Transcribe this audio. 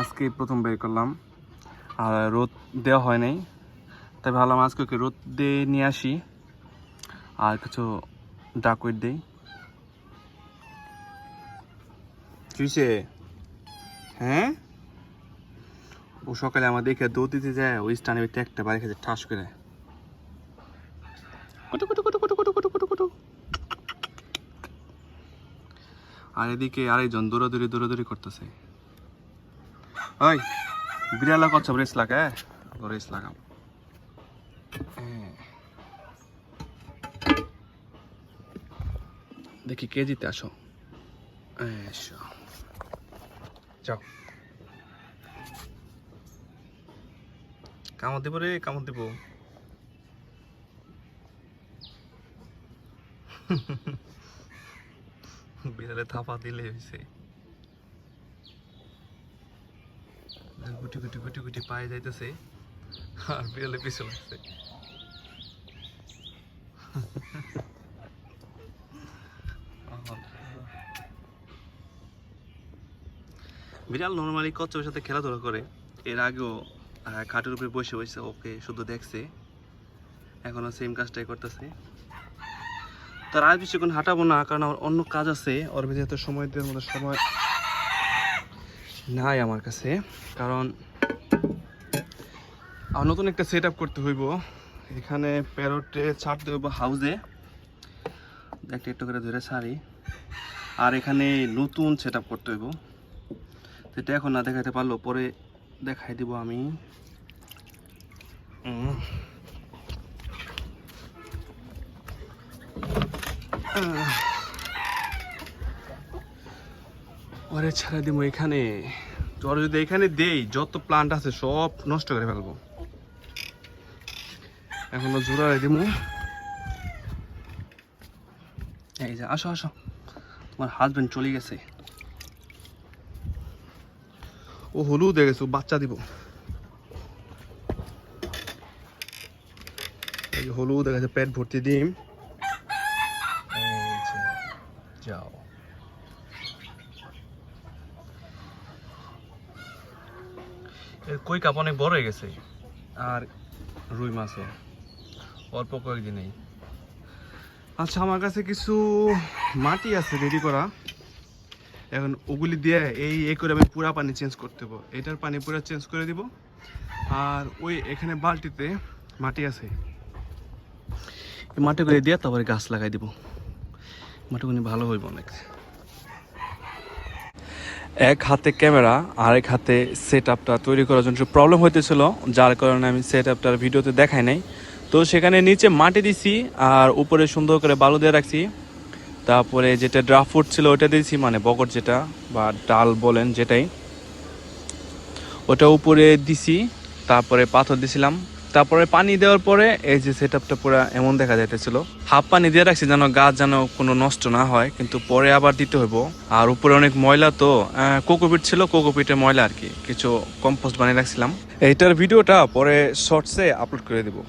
আজকে প্রথম বের করলাম আর রোদ দেওয়া হয় নাই, তাই ভাবলাম আজকে ওকে রোদ দিয়ে নিয়ে আসি আর কিছু ডাকওয়েট দেই। কিসে? হ্যাঁ, ও সকালে আমার দেখে দৌড় দিতে যায়, ওই স্টানে একটা বাড়ি খেতে ঠাস করে কুটু কুটু কুটু কুটু কুটু কুটু কুটু কুটু। আর এদিকে আরেকজন দৌড়াদৌড়ি করতেছে। ওই বিড়ালা করছো, রেস লাগা, রেস লাগাও। দেখি কে জিতে, আসো এসো, যাও। কামড় দিব রে, কামড় দিব। বিড়ালে থাপা দিলে হয়েছে। গুটি গুটি গুটি গুটি পায়ে যাইতেছে আর বিড়ালে পিছু লাগছে। বিড়াল নর্মালি কচ্ছপের সাথে খেলাধুলা করে, এর আগেও খাটের উপরে বসে বসে ওকে শুধু দেখছে, এখনো সেম কাজটাই করতেছে। তার আর বেশিক্ষণ হাঁটাবো না, কারণ আমার অন্য কাজ আছে, ওর ভিতরে সময় দেওয়ার মতো সময় নাই আমার কাছে। কারণ আমার নতুন একটা সেট আপ করতে হইব, এখানে প্যারোটে ছাড়তে হইব হাউসে, একটা একটু করে ধরে ছাড়ি। আর এখানে নতুন সেট আপ করতে হইব, সেটা এখন না দেখাতে পারলো পরে দেখাই দিব আমি। ওরে ছাড়া দিব এখানে, তোর যদি এখানে দেই যত প্লান্ট আছে সব নষ্ট করে ফেলবো। এখনো জোড়া দিব। এই যে আসো আসো, তোমার হাজবেন্ড চলে গেছে, ও হলুদ হয়ে গেছে, বাচ্চা দিব। এই যে হলুদ হয়ে গেছে, পেট ভর্তি ডিম। এই যে যাও। এর কই কাপ অনেক বড় হয়ে গেছে, আর রুই মাছও অল্প কয়েকদিনেই। আচ্ছা, আমার কাছে কিছু মাটি আছে রেডি করা, এখন ওগুলি দিয়ে এই করে আমি পুরা পানি চেঞ্জ করতে দেবো, এটার পানি পুরা চেঞ্জ করে দিব। আর ওই এখানে বালতিতে মাটি আছে, এই মাটিগুলি দিয়ে তারপরে গাছ লাগাই দিব, মাটিগুলি ভালো হইব অনেক। এক হাতে ক্যামেরা আর এক হাতে সেট আপটা তৈরি করার জন্য প্রবলেম হইতেছিল, যার কারণে আমি সেট আপটার ভিডিওতে দেখাই নাই। তো সেখানে নিচে মাটি দিছি আর উপরে সুন্দর করে বালু দিয়ে রাখছি, তারপরে যেটা ড্রাই ফ্রুট ছিল ওটা দিয়েছি, মানে বকট যেটা বা ডাল বলেন যেটাই, ওটা উপরে দিছি। তারপরে পাথর দিছিলাম, তারপরে পানি দেওয়ার পরে এই যে সেট আপটা পুরো এমন দেখা যাইতেছিল। হাফ পানি দিয়ে রাখছি যেন গাছ যেন কোনো নষ্ট না হয়, কিন্তু পরে আবার দিতে হইব। আর উপরে অনেক ময়লা, তো কোকোপিট ছিল, কোকোপিটের ময়লা আর কি, কিছু কম্পোস্ট বানিয়ে রাখছিলাম। এইটার ভিডিওটা পরে শর্টসে আপলোড করে দেবো।